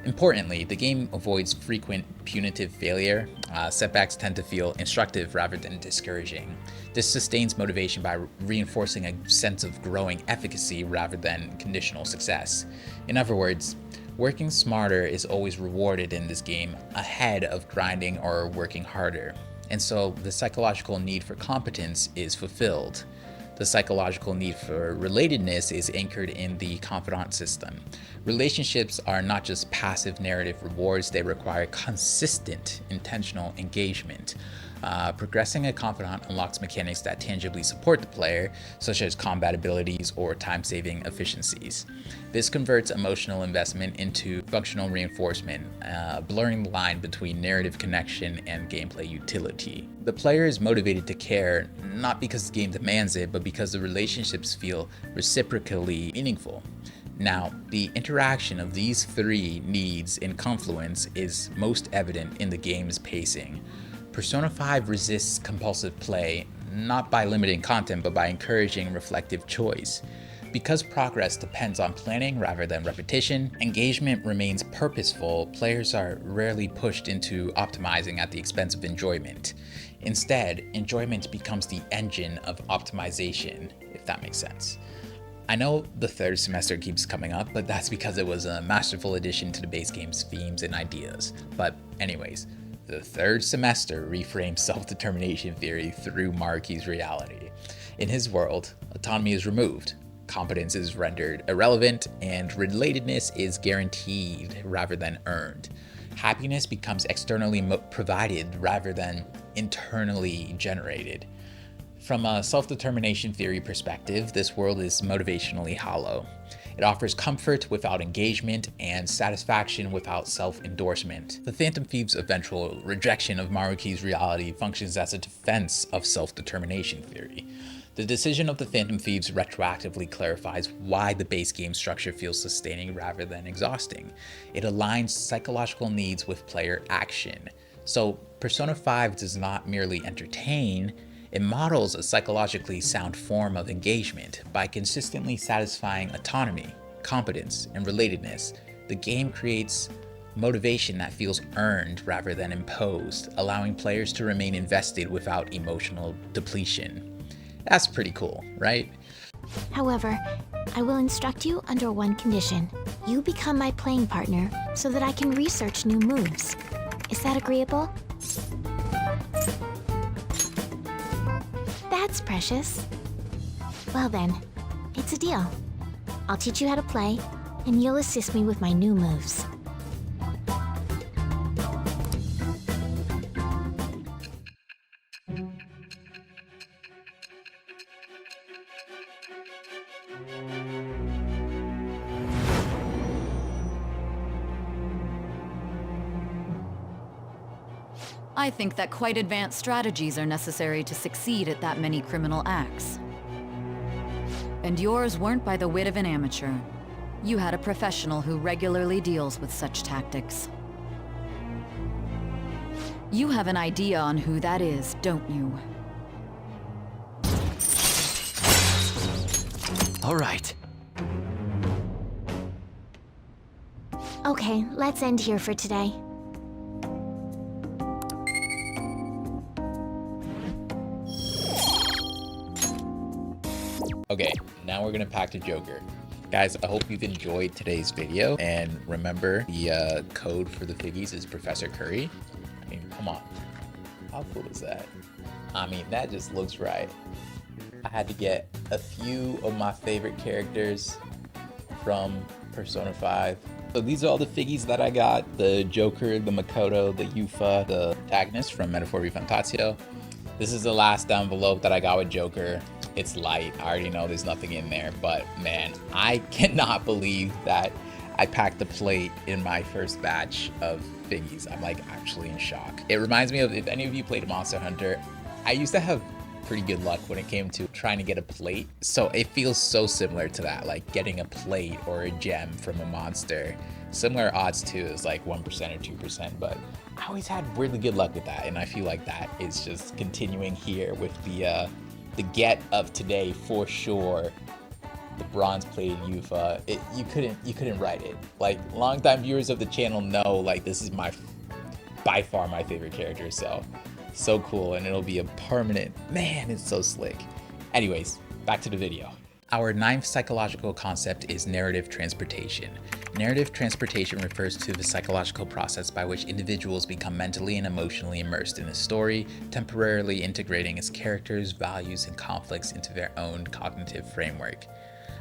Importantly, the game avoids frequent punitive failure. Setbacks tend to feel instructive rather than discouraging. This sustains motivation by reinforcing a sense of growing efficacy rather than conditional success. In other words, working smarter is always rewarded in this game ahead of grinding or working harder. And so the psychological need for competence is fulfilled. The psychological need for relatedness is anchored in the confidant system. Relationships are not just passive narrative rewards, they require consistent, intentional engagement. Progressing a confidant unlocks mechanics that tangibly support the player, such as combat abilities or time-saving efficiencies. This converts emotional investment into functional reinforcement, blurring the line between narrative connection and gameplay utility. The player is motivated to care, not because the game demands it, but because the relationships feel reciprocally meaningful. Now, the interaction of these three needs in confluence is most evident in the game's pacing. Persona 5 resists compulsive play, not by limiting content, but by encouraging reflective choice. Because progress depends on planning rather than repetition, engagement remains purposeful. Players are rarely pushed into optimizing at the expense of enjoyment. Instead, enjoyment becomes the engine of optimization, if that makes sense. I know the third semester keeps coming up, but that's because it was a masterful addition to the base game's themes and ideas. But anyways, the third semester reframes self-determination theory through Maruki's reality. In his world, autonomy is removed, competence is rendered irrelevant, and relatedness is guaranteed rather than earned. Happiness becomes externally provided rather than internally generated. From a self-determination theory perspective, this world is motivationally hollow. It offers comfort without engagement and satisfaction without self-endorsement. The Phantom Thief's eventual rejection of Maruki's reality functions as a defense of self-determination theory. The decision of the Phantom Thieves retroactively clarifies why the base game structure feels sustaining rather than exhausting. It aligns psychological needs with player action. So Persona 5 does not merely entertain, it models a psychologically sound form of engagement. By consistently satisfying autonomy, competence, and relatedness, the game creates motivation that feels earned rather than imposed, allowing players to remain invested without emotional depletion. That's pretty cool, right? However, I will instruct you under one condition. You become my playing partner so that I can research new moves. Is that agreeable? That's precious. Well then, it's a deal. I'll teach you how to play, and you'll assist me with my new moves. I think that quite advanced strategies are necessary to succeed at that many criminal acts. And yours weren't by the wit of an amateur. You had a professional who regularly deals with such tactics. You have an idea on who that is, don't you? All right. Okay, let's end here for today. Okay, now we're gonna pack the Joker. Guys, I hope you've enjoyed today's video, and remember the code for the FiGGYZ is Professor Curry. I mean, come on, how cool is that? I mean, that just looks right. I had to get a few of my favorite characters from Persona 5 So these are all the figgies that I got. The Joker, the Makoto, the Yufa, the protagonist from Metaphor Refantatio. This is the last envelope that I got with Joker. It's light. I already know there's nothing in there, but man, I cannot believe that I packed the plate in my first batch of figgies. I'm like actually in shock. It reminds me of, if any of you played Monster Hunter, I used to have pretty good luck when it came to trying to get a plate. So it feels so similar to that, like getting a plate or a gem from a monster. Similar odds too, is like 1% or 2%, but I always had weirdly good luck with that, and I feel like that is just continuing here with the get of today for sure. The bronze plated Yufa, you couldn't write it. Like, longtime viewers of the channel know, like, this is by far my favorite character, so cool, and it'll be a permanent, man, it's so slick. Anyways, back to the video. Our 9th psychological concept is narrative transportation. Narrative transportation refers to the psychological process by which individuals become mentally and emotionally immersed in a story, temporarily integrating its characters, values, and conflicts into their own cognitive framework.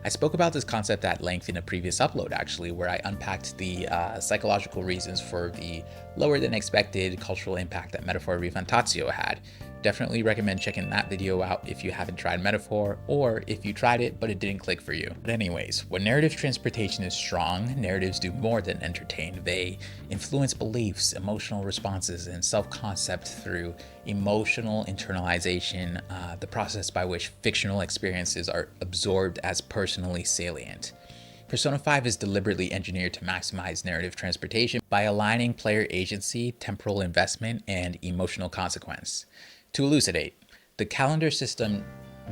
I spoke about this concept at length in a previous upload, actually, where I unpacked the psychological reasons for the lower than expected cultural impact that Metaphor Refantatio had. Definitely recommend checking that video out if you haven't tried Metaphor, or if you tried it but it didn't click for you. But anyways, when narrative transportation is strong, narratives do more than entertain. They influence beliefs, emotional responses, and self-concept through emotional internalization, the process by which fictional experiences are absorbed as personally salient. Persona 5 is deliberately engineered to maximize narrative transportation by aligning player agency, temporal investment, and emotional consequence. To elucidate, the calendar system,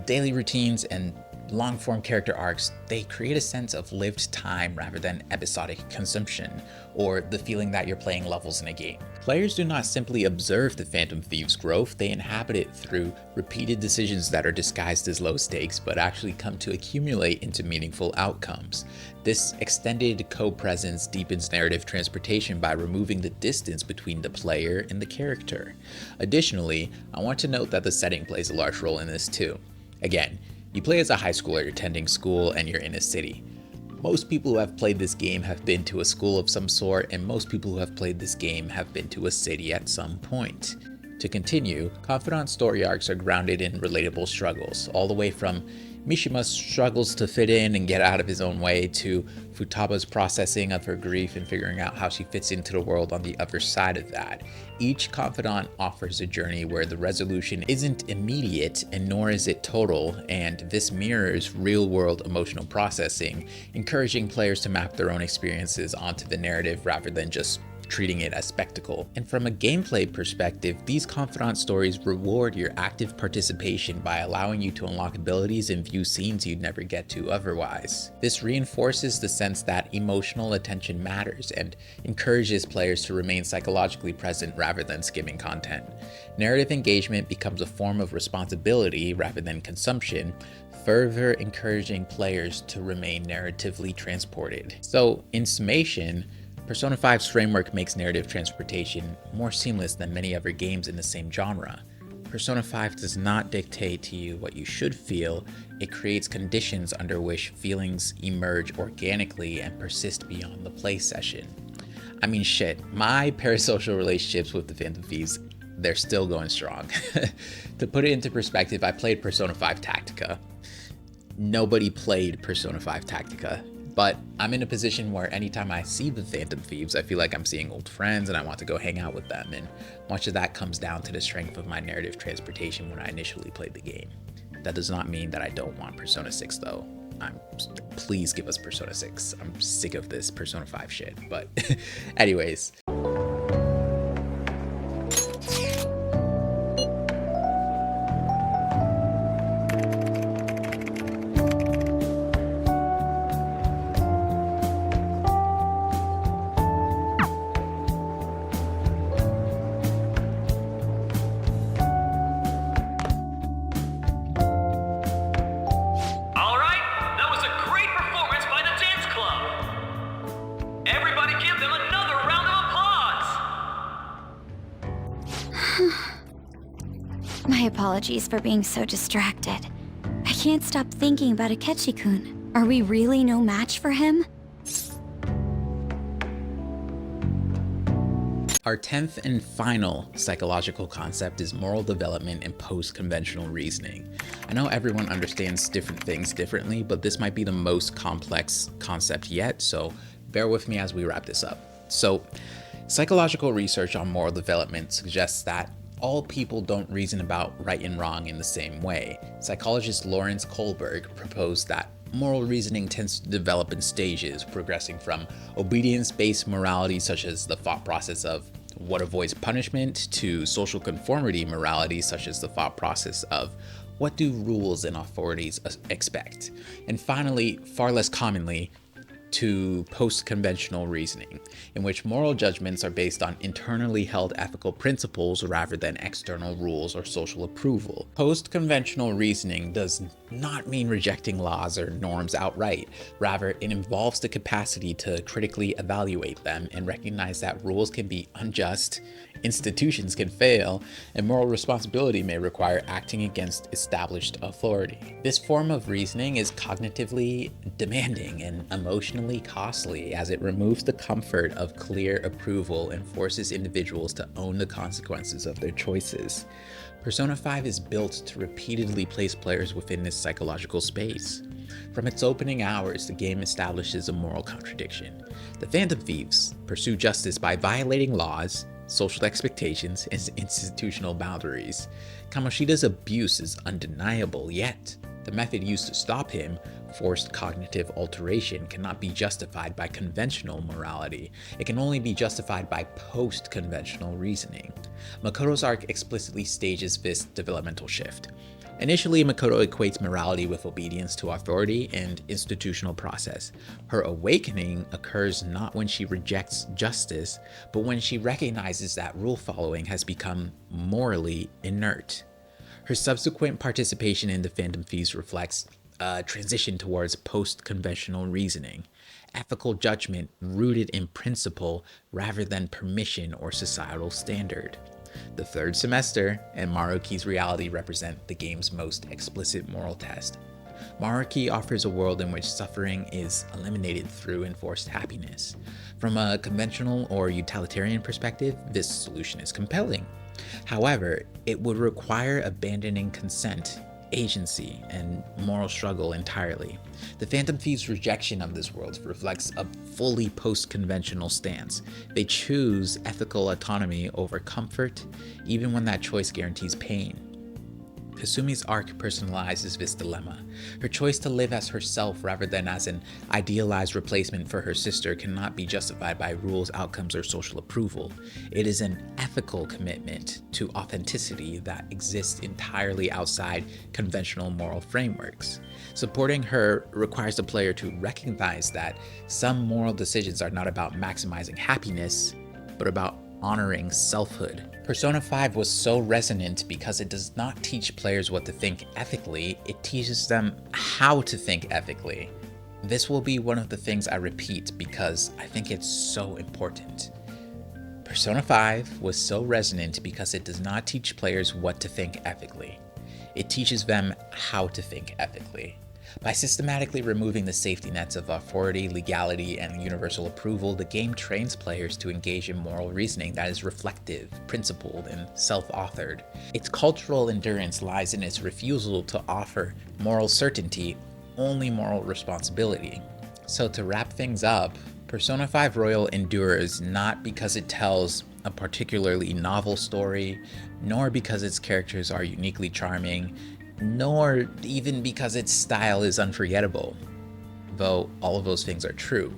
daily routines, and long-form character arcs, they create a sense of lived time rather than episodic consumption, or the feeling that you're playing levels in a game. Players do not simply observe the Phantom Thief's growth, they inhabit it through repeated decisions that are disguised as low stakes, but actually come to accumulate into meaningful outcomes. This extended co-presence deepens narrative transportation by removing the distance between the player and the character. Additionally, I want to note that the setting plays a large role in this too. Again, you play as a high schooler attending school and you're in a city. Most people who have played this game have been to a school of some sort, and most people who have played this game have been to a city at some point. To continue, Confidant story arcs are grounded in relatable struggles, all the way from Mishima's struggles to fit in and get out of his own way, to Futaba's processing of her grief and figuring out how she fits into the world on the other side of that. Each confidant offers a journey where the resolution isn't immediate and nor is it total, and this mirrors real-world emotional processing, encouraging players to map their own experiences onto the narrative rather than just treating it as spectacle. And from a gameplay perspective, these confidant stories reward your active participation by allowing you to unlock abilities and view scenes you'd never get to otherwise. This reinforces the sense that emotional attention matters and encourages players to remain psychologically present rather than skimming content. Narrative engagement becomes a form of responsibility rather than consumption, further encouraging players to remain narratively transported. So, in summation, Persona 5's framework makes narrative transportation more seamless than many other games in the same genre. Persona 5 does not dictate to you what you should feel, it creates conditions under which feelings emerge organically and persist beyond the play session. I mean shit, my parasocial relationships with the Phantom Thieves, they're still going strong. To put it into perspective, I played Persona 5 Tactica. Nobody played Persona 5 Tactica. But I'm in a position where anytime I see the Phantom Thieves, I feel like I'm seeing old friends and I want to go hang out with them. And much of that comes down to the strength of my narrative transportation when I initially played the game. That does not mean that I don't want Persona 6 though. Please give us Persona 6. I'm sick of this Persona 5 shit. But anyways. My apologies for being so distracted. I can't stop thinking about Akechi-kun. Are we really no match for him? Our 10th and final psychological concept is moral development and post-conventional reasoning. I know everyone understands different things differently, but this might be the most complex concept yet, so bear with me as we wrap this up. So, psychological research on moral development suggests that all people don't reason about right and wrong in the same way. Psychologist Lawrence Kohlberg proposed that moral reasoning tends to develop in stages, progressing from obedience-based morality, such as the thought process of what avoids punishment, to social conformity morality, such as the thought process of what do rules and authorities expect, and finally, far less commonly, to post-conventional reasoning, in which moral judgments are based on internally held ethical principles rather than external rules or social approval. Post-conventional reasoning does not mean rejecting laws or norms outright. Rather, it involves the capacity to critically evaluate them and recognize that rules can be unjust, institutions can fail, and moral responsibility may require acting against established authority. This form of reasoning is cognitively demanding and emotionally costly, as it removes the comfort of clear approval and forces individuals to own the consequences of their choices. Persona 5 is built to repeatedly place players within this psychological space. From its opening hours, the game establishes a moral contradiction. The Phantom Thieves pursue justice by violating laws, social expectations, and institutional boundaries. Kamoshida's abuse is undeniable, yet the method used to stop him, forced cognitive alteration, cannot be justified by conventional morality. It can only be justified by post-conventional reasoning. Makoto's arc explicitly stages this developmental shift. Initially, Makoto equates morality with obedience to authority and institutional process. Her awakening occurs not when she rejects justice, but when she recognizes that rule following has become morally inert. Her subsequent participation in the Phantom Thieves reflects a transition towards post-conventional reasoning, ethical judgment rooted in principle rather than permission or societal standard. The third semester and Maruki's reality represent the game's most explicit moral test. Maruki offers a world in which suffering is eliminated through enforced happiness. From a conventional or utilitarian perspective, this solution is compelling. However, it would require abandoning consent, agency, and moral struggle entirely. The Phantom Thieves' rejection of this world reflects a fully post-conventional stance. They choose ethical autonomy over comfort, even when that choice guarantees pain. Kasumi's arc personalizes this dilemma. Her choice to live as herself rather than as an idealized replacement for her sister cannot be justified by rules, outcomes, or social approval. It is an ethical commitment to authenticity that exists entirely outside conventional moral frameworks. Supporting her requires the player to recognize that some moral decisions are not about maximizing happiness, but about honoring selfhood. Persona 5 was so resonant because it does not teach players what to think ethically, it teaches them how to think ethically. This will be one of the things I repeat because I think it's so important. Persona 5 was so resonant because it does not teach players what to think ethically. It teaches them how to think ethically. By systematically removing the safety nets of authority, legality, and universal approval, the game trains players to engage in moral reasoning that is reflective, principled, and self-authored. Its cultural endurance lies in its refusal to offer moral certainty, only moral responsibility. So to wrap things up, Persona 5 Royal endures not because it tells a particularly novel story, nor because its characters are uniquely charming, nor even because its style is unforgettable, though all of those things are true.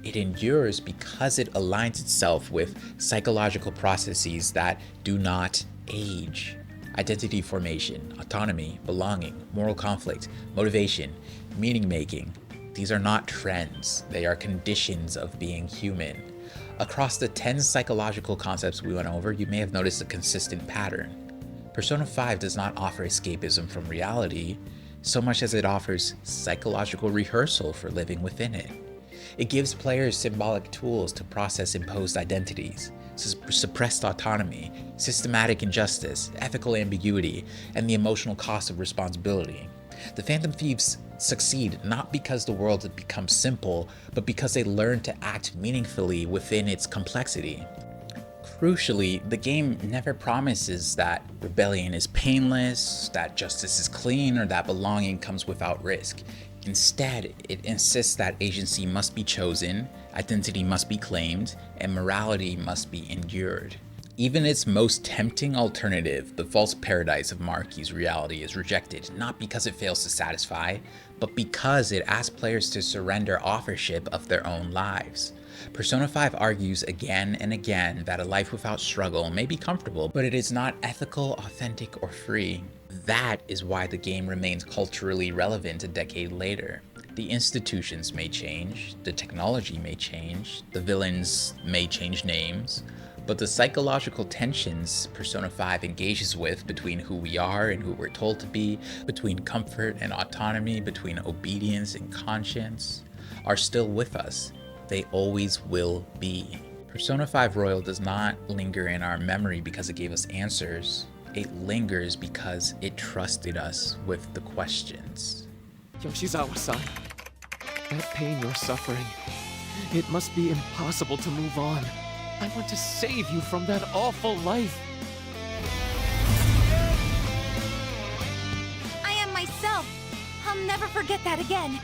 It endures because it aligns itself with psychological processes that do not age. Identity formation, autonomy, belonging, moral conflict, motivation, meaning making. These are not trends, they are conditions of being human. Across the 10 psychological concepts we went over, you may have noticed a consistent pattern. Persona 5 does not offer escapism from reality so much as it offers psychological rehearsal for living within it. It gives players symbolic tools to process imposed identities, suppressed autonomy, systematic injustice, ethical ambiguity, and the emotional cost of responsibility. The Phantom Thieves succeed not because the world has become simple, but because they learn to act meaningfully within its complexity. Crucially, the game never promises that rebellion is painless, that justice is clean, or that belonging comes without risk. Instead, it insists that agency must be chosen, identity must be claimed, and morality must be endured. Even its most tempting alternative, the false paradise of Marquis' reality, is rejected, not because it fails to satisfy, but because it asks players to surrender authorship of their own lives. Persona 5 argues again and again that a life without struggle may be comfortable, but it is not ethical, authentic, or free. That is why the game remains culturally relevant a decade later. The institutions may change, the technology may change, the villains may change names, but the psychological tensions Persona 5 engages with between who we are and who we're told to be, between comfort and autonomy, between obedience and conscience, are still with us. They always will be. Persona 5 Royal does not linger in our memory because it gave us answers. It lingers because it trusted us with the questions. Yoshizawa-san, that pain you're suffering, it must be impossible to move on. I want to save you from that awful life. I am myself. I'll never forget that again.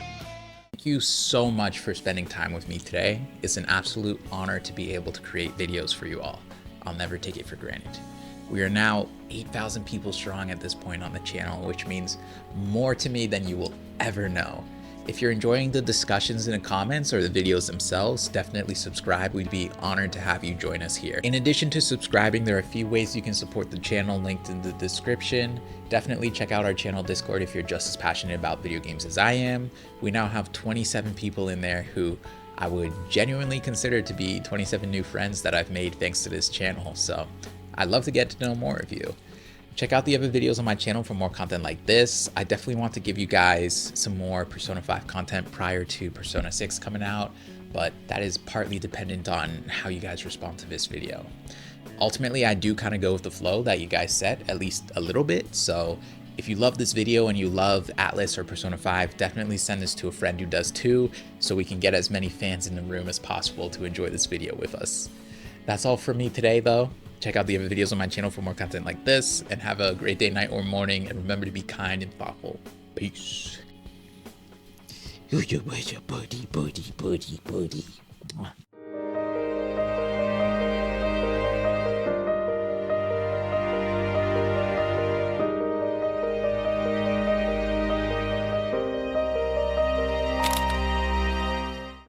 Thank you so much for spending time with me today. It's an absolute honor to be able to create videos for you all. I'll never take it for granted. We are now 8,000 people strong at this point on the channel, which means more to me than you will ever know. If you're enjoying the discussions in the comments or the videos themselves, definitely subscribe. We'd be honored to have you join us here. In addition to subscribing, there are a few ways you can support the channel linked in the description. Definitely check out our channel Discord if you're just as passionate about video games as I am. We now have 27 people in there who I would genuinely consider to be 27 new friends that I've made thanks to this channel. So I'd love to get to know more of you. Check out the other videos on my channel for more content like this. I definitely want to give you guys some more Persona 5 content prior to Persona 6 coming out, but that is partly dependent on how you guys respond to this video. Ultimately, I do kind of go with the flow that you guys set, at least a little bit. So if you love this video and you love Atlas or Persona 5, definitely send this to a friend who does too, so we can get as many fans in the room as possible to enjoy this video with us. That's all for me today though. Check out the other videos on my channel for more content like this, and have a great day, night, or morning, and remember to be kind and thoughtful. Peace. Buddy.